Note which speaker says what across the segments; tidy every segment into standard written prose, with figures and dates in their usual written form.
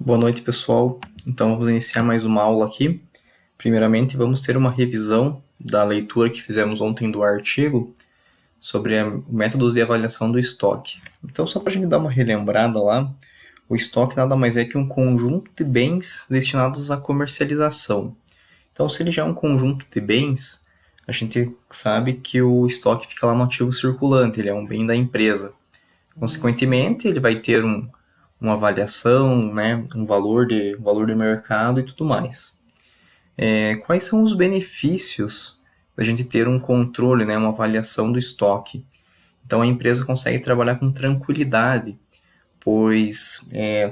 Speaker 1: Boa noite, pessoal. Então, vamos iniciar mais uma aula aqui. Primeiramente, vamos ter uma revisão da leitura que fizemos ontem do artigo sobre métodos de avaliação do estoque. Então, só para a gente dar uma relembrada lá, o estoque nada mais é que um conjunto de bens destinados à comercialização. Então, se ele já é um conjunto de bens, a gente sabe que o estoque fica lá no ativo circulante, ele é um bem da empresa. Consequentemente, ele vai ter uma avaliação, né, um valor de mercado e tudo mais. Quais são os benefícios da gente ter um controle, né, uma avaliação do estoque? Então a empresa consegue trabalhar com tranquilidade, pois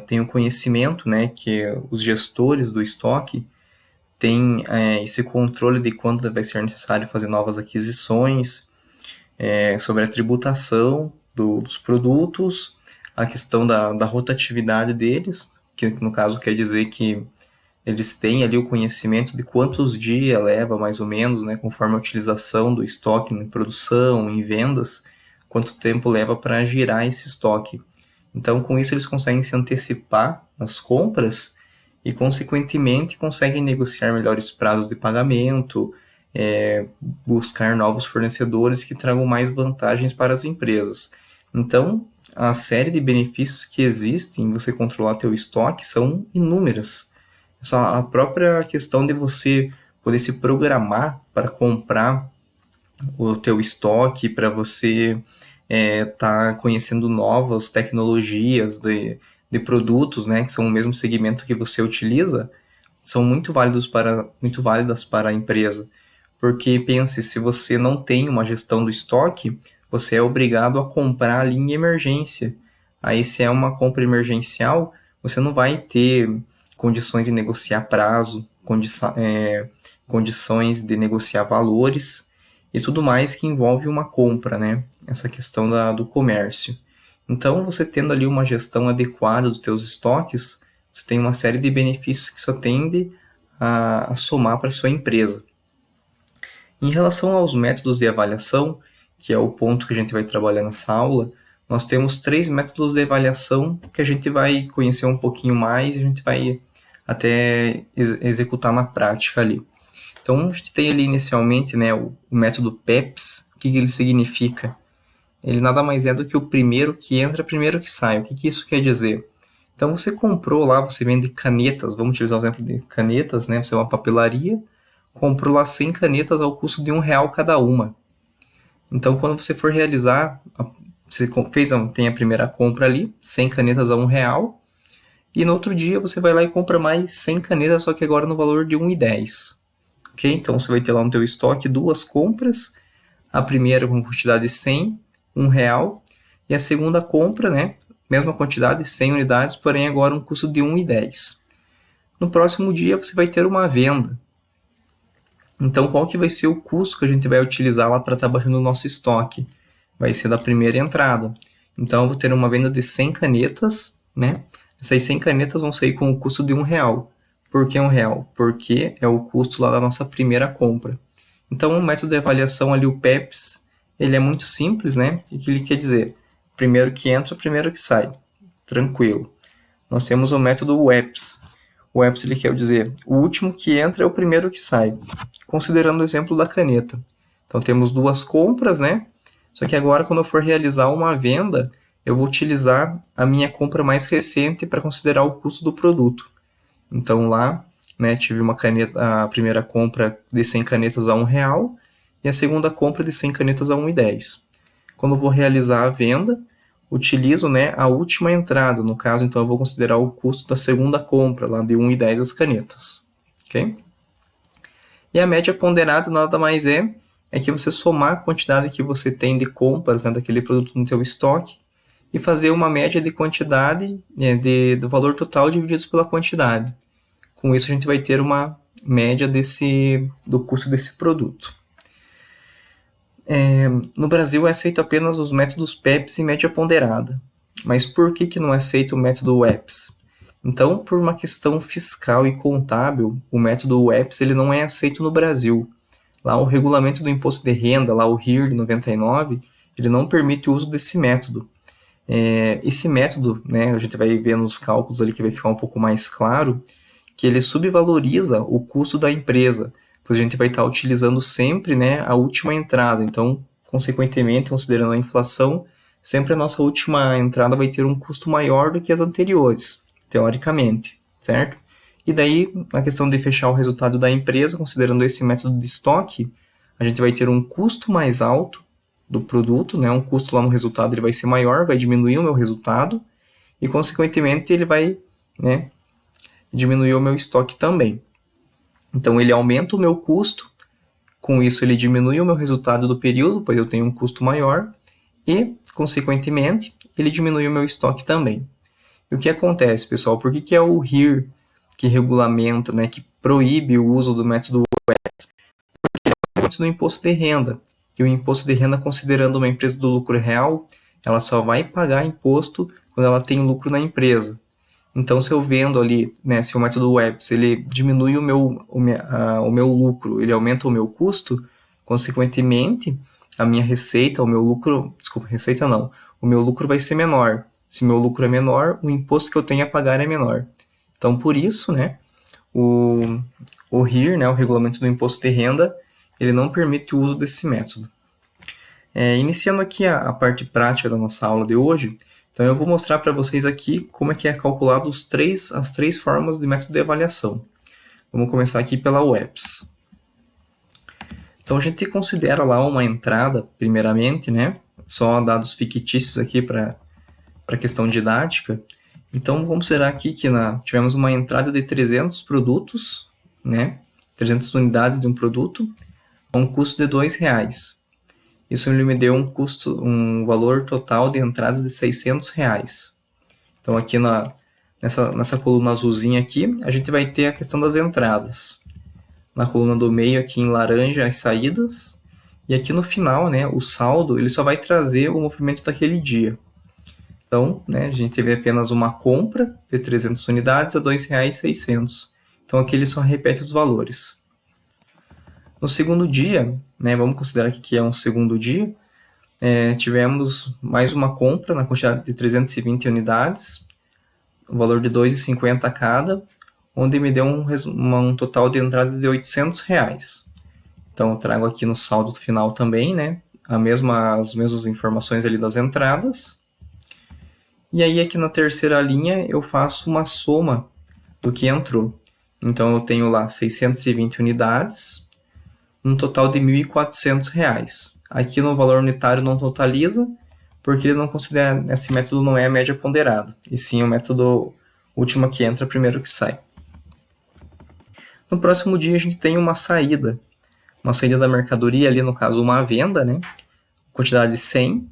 Speaker 1: tem o conhecimento, né, que os gestores do estoque têm esse controle de quando vai ser necessário fazer novas aquisições, sobre a tributação dos produtos, a questão da rotatividade deles, que no caso quer dizer que eles têm ali o conhecimento de quantos dias leva, mais ou menos, né, conforme a utilização do estoque em produção, em vendas, quanto tempo leva para girar esse estoque. Então, com isso, eles conseguem se antecipar nas compras e, consequentemente, conseguem negociar melhores prazos de pagamento, buscar novos fornecedores que tragam mais vantagens para as empresas. Então, a série de benefícios que existem em você controlar teu estoque são inúmeras. Só a própria questão de você poder se programar para comprar o teu estoque, para você tá conhecendo novas tecnologias de produtos, né, que são o mesmo segmento que você utiliza, são muito válidas para a empresa. Porque pense, se você não tem uma gestão do estoque, você é obrigado a comprar ali em emergência. Aí, se é uma compra emergencial, você não vai ter condições de negociar prazo, condições de negociar valores e tudo mais que envolve uma compra, né? Essa questão do comércio. Então, você tendo ali uma gestão adequada dos teus estoques, você tem uma série de benefícios que só tende a somar para a sua empresa. Em relação aos métodos de avaliação, que é o ponto que a gente vai trabalhar nessa aula, nós temos 3 métodos de avaliação que a gente vai conhecer um pouquinho mais e a gente vai até executar na prática ali. Então, a gente tem ali inicialmente, né, o método PEPS. O que ele significa? Ele nada mais é do que o primeiro que entra, primeiro que sai. O que isso quer dizer? Então, você comprou lá, você vende canetas, vamos utilizar o exemplo de canetas, né? Você é uma papelaria, comprou lá 100 canetas ao custo de R$1 cada uma. Então, quando você for realizar, você tem a primeira compra ali, 100 canetas a R$1, e no outro dia você vai lá e compra mais 100 canetas, só que agora no valor de R$1,10. Ok? Então, você vai ter lá no teu estoque 2 compras, a primeira com quantidade de 100, R$1, e a segunda compra, né, mesma quantidade, 100 unidades, porém agora um custo de R$1,10. No próximo dia você vai ter uma venda. Então, qual que vai ser o custo que a gente vai utilizar lá para estar baixando o nosso estoque? Vai ser da primeira entrada. Então, eu vou ter uma venda de 100 canetas, né? Essas 100 canetas vão sair com o custo de R$1. Por que R$1? Porque é o custo lá da nossa primeira compra. Então, o método de avaliação ali, o PEPS, ele é muito simples, né? E o que ele quer dizer? Primeiro que entra, primeiro que sai. Tranquilo. Nós temos o método WEPS. O WEPS ele quer dizer, o último que entra é o primeiro que sai. Considerando o exemplo da caneta. Então, temos 2 compras, né? Só que agora, quando eu for realizar uma venda, eu vou utilizar a minha compra mais recente para considerar o custo do produto. Então, lá, né, tive uma caneta, a primeira compra de 100 canetas a R$1 e a segunda compra de 100 canetas a R$1,10. Quando eu vou realizar a venda, utilizo, né, a última entrada. No caso, então, eu vou considerar o custo da segunda compra, lá de R$1,10 as canetas. Ok? E a média ponderada nada mais é que você somar a quantidade que você tem de compras, né, daquele produto no teu estoque e fazer uma média de quantidade do valor total dividido pela quantidade. Com isso a gente vai ter uma média do custo desse produto. No Brasil é aceito apenas os métodos PEPS e média ponderada. Mas por que não é aceito o método WEPS? Então, por uma questão fiscal e contábil, o método WEPS ele não é aceito no Brasil. Lá o regulamento do imposto de renda, lá o RIR de 99, ele não permite o uso desse método. Esse método, né, a gente vai ver nos cálculos ali que vai ficar um pouco mais claro, que ele subvaloriza o custo da empresa, pois a gente vai estar utilizando sempre, né, a última entrada. Então, consequentemente, considerando a inflação, sempre a nossa última entrada vai ter um custo maior do que as anteriores, teoricamente, certo? E daí, na questão de fechar o resultado da empresa, considerando esse método de estoque, a gente vai ter um custo mais alto do produto, né? Um custo lá no resultado ele vai ser maior, vai diminuir o meu resultado e, consequentemente, ele vai, né, diminuir o meu estoque também. Então, ele aumenta o meu custo, com isso ele diminui o meu resultado do período, pois eu tenho um custo maior e, consequentemente, ele diminui o meu estoque também. E o que acontece, pessoal? Por que é o RIR que regulamenta, né, que proíbe o uso do método do imposto de renda? E o imposto de renda, considerando uma empresa do lucro real, ela só vai pagar imposto quando ela tem lucro na empresa. Então, se eu vendo ali, né, se o método WEPS ele diminui o meu lucro, ele aumenta o meu custo, consequentemente, a minha receita, o meu lucro, desculpa, receita não, o meu lucro vai ser menor. Se meu lucro é menor, o imposto que eu tenho a pagar é menor. Então, por isso, né, o RIR, né, o Regulamento do Imposto de Renda, ele não permite o uso desse método. Iniciando aqui a parte prática da nossa aula de hoje, então eu vou mostrar para vocês aqui como é que é calculado as três formas de método de avaliação. Vamos começar aqui pela WEPS. Então a gente considera lá uma entrada, primeiramente, né? Só dados fictícios aqui para a questão didática. Então vamos considerar aqui que tivemos uma entrada de 300 produtos, né? 300 unidades de um produto, a um custo de R$2. Isso me deu um valor total de entradas de R$600. Então aqui nessa coluna azulzinha aqui, a gente vai ter a questão das entradas. Na coluna do meio aqui em laranja as saídas, e aqui no final, né, o saldo, ele só vai trazer o movimento daquele dia. Então, né, a gente teve apenas uma compra de 300 unidades a R$2,600. Então aqui ele só repete os valores. No segundo dia, né, vamos considerar aqui que é um segundo dia, tivemos mais uma compra na quantidade de 320 unidades, o valor de R$2,50 cada, onde me deu um total de entradas de R$800. Então, eu trago aqui no saldo final também, né, as mesmas informações ali das entradas. E aí, aqui na terceira linha, eu faço uma soma do que entrou. Então, eu tenho lá 620 unidades, um total de R$1.400. Aqui no valor unitário não totaliza, porque ele não considera, esse método não é a média ponderada, e sim o método última que entra, primeiro que sai. No próximo dia a gente tem uma saída da mercadoria, ali no caso uma venda, né? Quantidade de 100,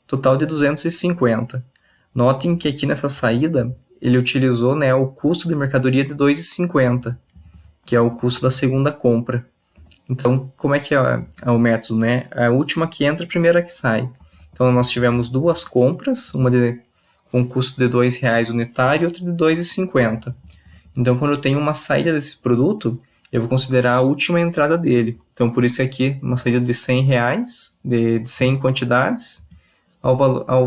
Speaker 1: total de 250. Notem que aqui nessa saída ele utilizou, né, o custo de mercadoria de R$2,50, que é o custo da segunda compra. Então, como é que é o método, né? A última que entra, a primeira que sai. Então, nós tivemos duas compras, uma com custo de R$2 unitário e outra de R$2,50. Então, quando eu tenho uma saída desse produto, eu vou considerar a última entrada dele. Então, por isso aqui, uma saída de R$100, de 100 quantidades, ao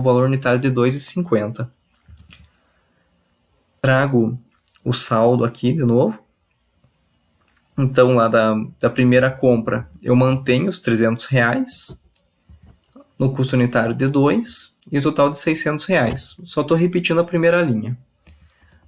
Speaker 1: valor unitário de R$2,50. Trago o saldo aqui de novo. Então, lá da primeira compra, eu mantenho os R$300 no custo unitário de 2 e o total de R$600. Só estou repetindo a primeira linha.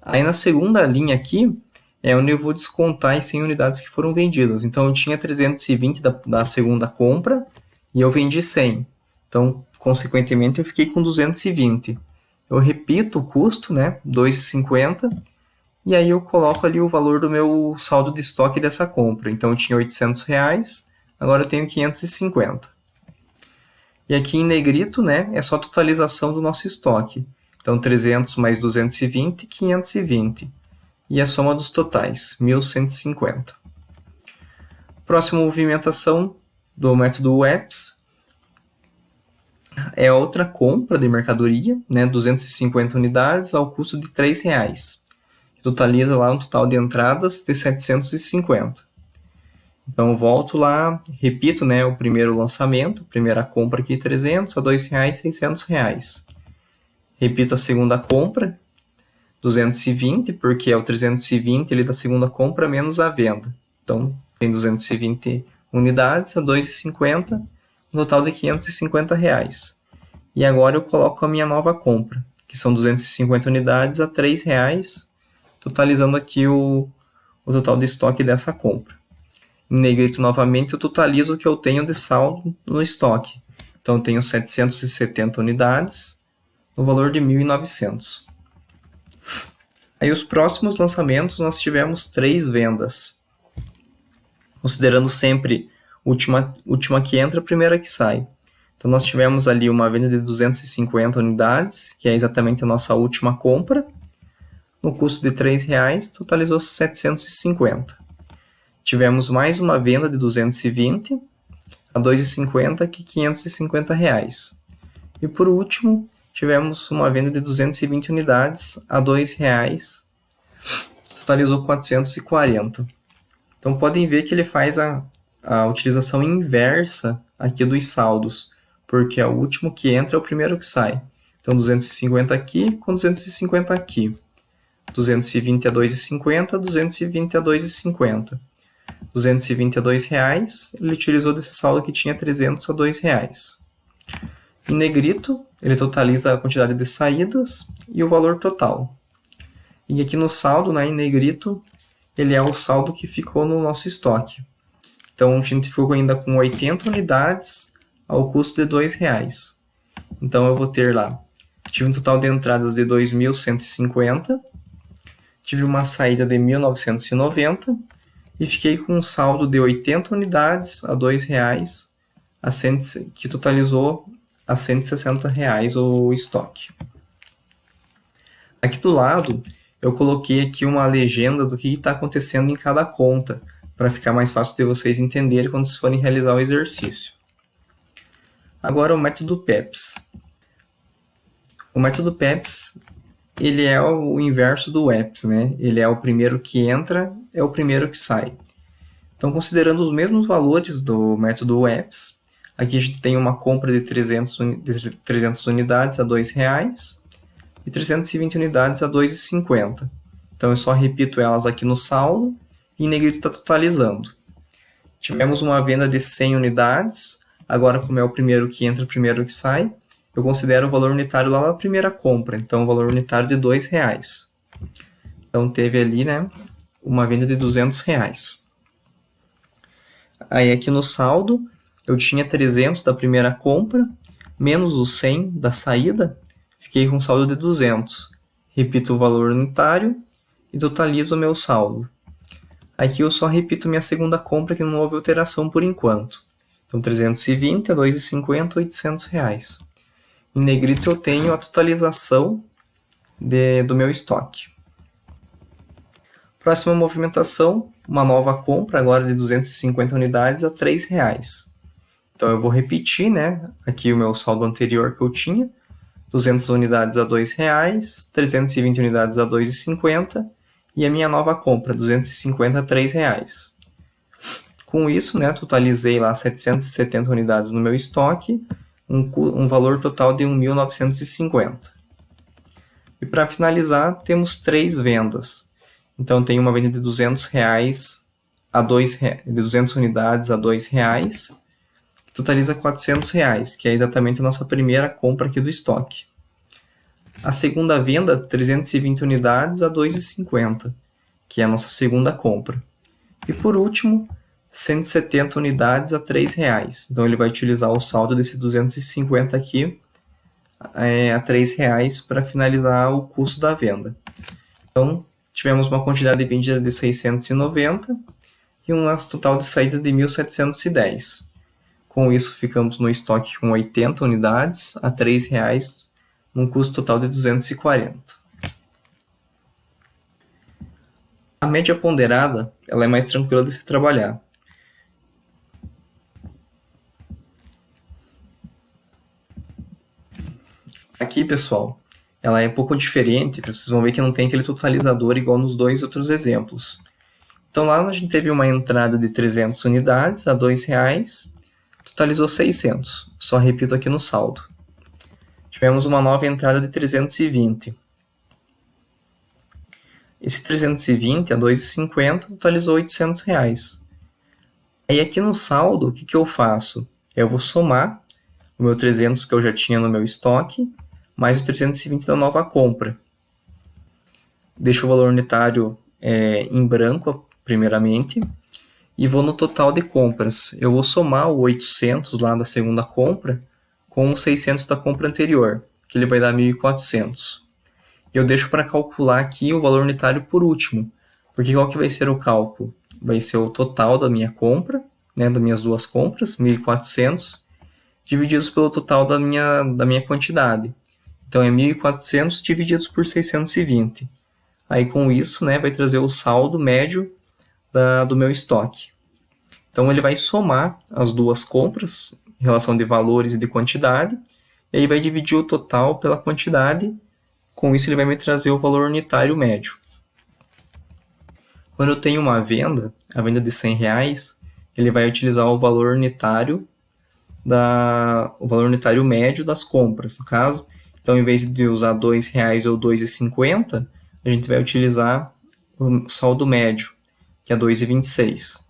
Speaker 1: Aí, na segunda linha aqui, é onde eu vou descontar as 100 unidades que foram vendidas. Então, eu tinha 320 da segunda compra e eu vendi 100. Então, consequentemente, eu fiquei com 220. Eu repito o custo, né, R$2,50, e aí eu coloco ali o valor do meu saldo de estoque dessa compra. Então eu tinha R$800, agora eu tenho 550. E aqui em negrito, né, é só a totalização do nosso estoque. Então 300 mais 220, 520. E a soma dos totais, 1.150. Próxima movimentação do método WEPS é outra compra de mercadoria, né, 250 unidades ao custo de R$3. Que totaliza lá um total de entradas de 750. Então, eu volto lá, repito, né, o primeiro lançamento, primeira compra aqui, 300 a R$2,600. repito a segunda compra, 220, porque é o 320 ele da segunda compra menos a venda. Então, tem 220 unidades a 2,50, um total de R$550. E agora eu coloco a minha nova compra, que são 250 unidades a R$3, totalizando aqui o total de estoque dessa compra. Em negrito, novamente, eu totalizo o que eu tenho de saldo no estoque. Então, eu tenho 770 unidades, no valor de 1.900. Aí, os próximos lançamentos, nós tivemos 3 vendas. Considerando sempre última que entra, primeira que sai. Então, nós tivemos ali uma venda de 250 unidades, que é exatamente a nossa última compra. No custo de R$3, totalizou 750. Tivemos mais uma venda de 220 a 2,50, que é R$550. E por último, tivemos uma venda de 220 unidades a R$2, totalizou 440. Então podem ver que ele faz a utilização inversa aqui dos saldos, porque o último que entra é o primeiro que sai. Então 250 aqui com 250 aqui. 220 a 2,50, 220 a 2,50. 220 a R$2, ele utilizou desse saldo que tinha 300 a R$2. Em negrito, ele totaliza a quantidade de saídas e o valor total. E aqui no saldo, né, em negrito, ele é o saldo que ficou no nosso estoque. Então, a gente ficou ainda com 80 unidades ao custo de R$2. Então, eu vou ter lá, tive um total de entradas de 2.150, tive uma saída de 1.990, e fiquei com um saldo de 80 unidades a R$2, que totalizou a R$160 o estoque. Aqui do lado, eu coloquei aqui uma legenda do que está acontecendo em cada conta, para ficar mais fácil de vocês entenderem quando vocês forem realizar o exercício. Agora o método PEPS. O método PEPS, ele é o inverso do EPS, né? Ele é o primeiro que entra, é o primeiro que sai. Então, considerando os mesmos valores do método EPS, aqui a gente tem uma compra de 300 unidades a R$2 e 320 unidades a R$2,50. Então, eu só repito elas aqui no saldo e em negrito está totalizando. Tivemos uma venda de 100 unidades, agora como é o primeiro que entra, o primeiro que sai, eu considero o valor unitário lá na primeira compra, então o valor unitário de R$2. Então teve ali, né, uma venda de R$200. Aí aqui no saldo, eu tinha 300 da primeira compra, menos os 100 da saída, fiquei com um saldo de 200. Repito o valor unitário e totalizo o meu saldo. Aqui eu só repito minha segunda compra, que não houve alteração por enquanto. Então 320 a R$2,50, R$800. Em negrito eu tenho a totalização do meu estoque. Próxima movimentação, uma nova compra agora de 250 unidades a R$3. Então eu vou repetir, né, aqui o meu saldo anterior que eu tinha, 200 unidades a R$2, 320 unidades a R$2,50 e a minha nova compra, 250 a R$3. Com isso, né, totalizei lá 770 unidades no meu estoque, um valor total de 1.950. E para finalizar, temos 3 vendas. Então, tem uma venda de R$200 a de 200 unidades a R$2, que totaliza R$400, que é exatamente a nossa primeira compra aqui do estoque. A segunda venda, 320 unidades a R$2,50, que é a nossa segunda compra. E por último, 170 unidades a R$3. Então, ele vai utilizar o saldo desse 250 aqui a R$3 para finalizar o custo da venda. Então, tivemos uma quantidade de vendida de 690 e um total de saída de 1.710. Com isso, ficamos no estoque com 80 unidades a R$3, num custo total de 240. A média ponderada ela é mais tranquila de se trabalhar. Aqui, pessoal, ela é um pouco diferente, vocês vão ver que não tem aquele totalizador igual nos dois outros exemplos. Então lá a gente teve uma entrada de 300 unidades a R$2, totalizou 600, só repito aqui no saldo. tivemos uma nova entrada de 320. Esse 320 a 2,50 totalizou R$800. Aí aqui no saldo, o que eu faço? Eu vou somar o meu 300 que eu já tinha no meu estoque, mais o 320 da nova compra. Deixo o valor unitário em branco, primeiramente, e vou no total de compras. Eu vou somar o 800 lá da segunda compra com os 600 da compra anterior, que ele vai dar 1.400. Eu deixo para calcular aqui o valor unitário por último, porque qual que vai ser o cálculo? Vai ser o total da minha compra, né, das minhas duas compras, 1.400, divididos pelo total da minha quantidade. Então é 1.400 divididos por 620. Aí com isso, né, vai trazer o saldo médio do meu estoque. Então ele vai somar as duas compras, em relação de valores e de quantidade, e aí vai dividir o total pela quantidade. Com isso ele vai me trazer o valor unitário médio. Quando eu tenho uma venda, a venda de R$100, ele vai utilizar o valor unitário médio das compras, no caso. Então, em vez de usar R$2 ou R$2,50, a gente vai utilizar o saldo médio, que é R$2,26.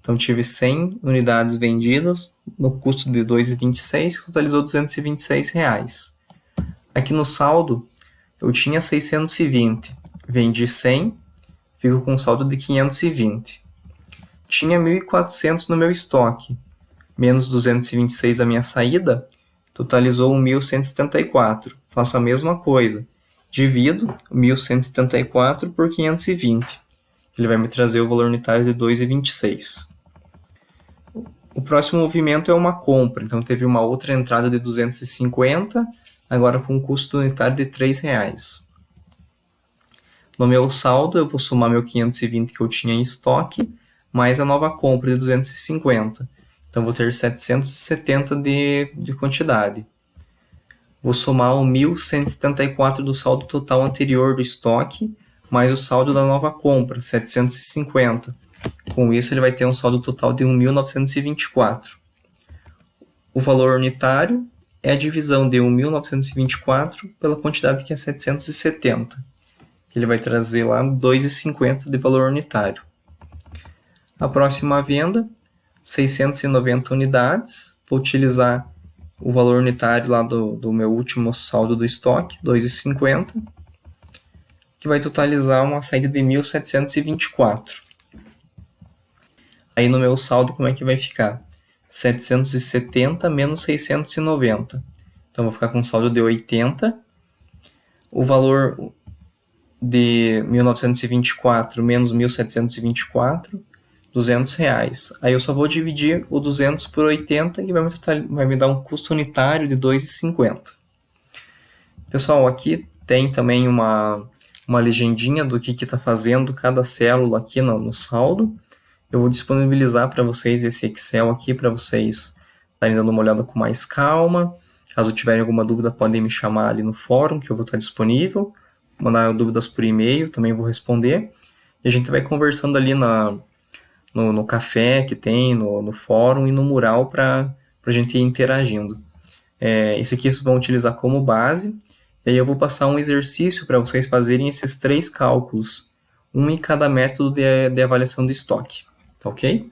Speaker 1: Então, tive 100 unidades vendidas no custo de R$2,26, que totalizou R$226. Aqui no saldo, eu tinha 620, vendi 100, fico com um saldo de 520. Tinha 1.400 no meu estoque, menos 226 da minha saída, totalizou 1.174. Faço a mesma coisa. Divido 1.174 por 520. Ele vai me trazer o valor unitário de 2,26. O próximo movimento é uma compra. Então, teve uma outra entrada de 250, agora com um custo unitário de R$3. No meu saldo, eu vou somar meu 520 que eu tinha em estoque, mais a nova compra de 250. Então, vou ter 770 de quantidade. Vou somar o 1.174 do saldo total anterior do estoque, mais o saldo da nova compra, 750. Com isso, ele vai ter um saldo total de 1.924. O valor unitário é a divisão de 1.924 pela quantidade que é 770. Ele vai trazer lá 2,50 de valor unitário. A próxima venda, 690 unidades. Vou utilizar o valor unitário lá do meu último saldo do estoque, 2,50, que vai totalizar uma saída de 1.724. Aí no meu saldo, como é que vai ficar? 770 menos 690. Então, vou ficar com um saldo de 80. O valor de 1.924 menos 1.724, R$200. Aí eu só vou dividir o 200 por 80, que vai me dar um custo unitário de 2,50. Pessoal, aqui tem também uma legendinha do que está fazendo cada célula aqui no saldo. Eu vou disponibilizar para vocês esse Excel aqui, para vocês estarem dando uma olhada com mais calma. Caso tiverem alguma dúvida, podem me chamar ali no fórum, que eu vou estar disponível. Mandar dúvidas por e-mail, também vou responder. E a gente vai conversando ali no café que tem, no fórum e no mural para a gente ir interagindo. Esse aqui vocês vão utilizar como base. E aí eu vou passar um exercício para vocês fazerem esses 3 cálculos, um em cada método de avaliação do estoque. Tá ok?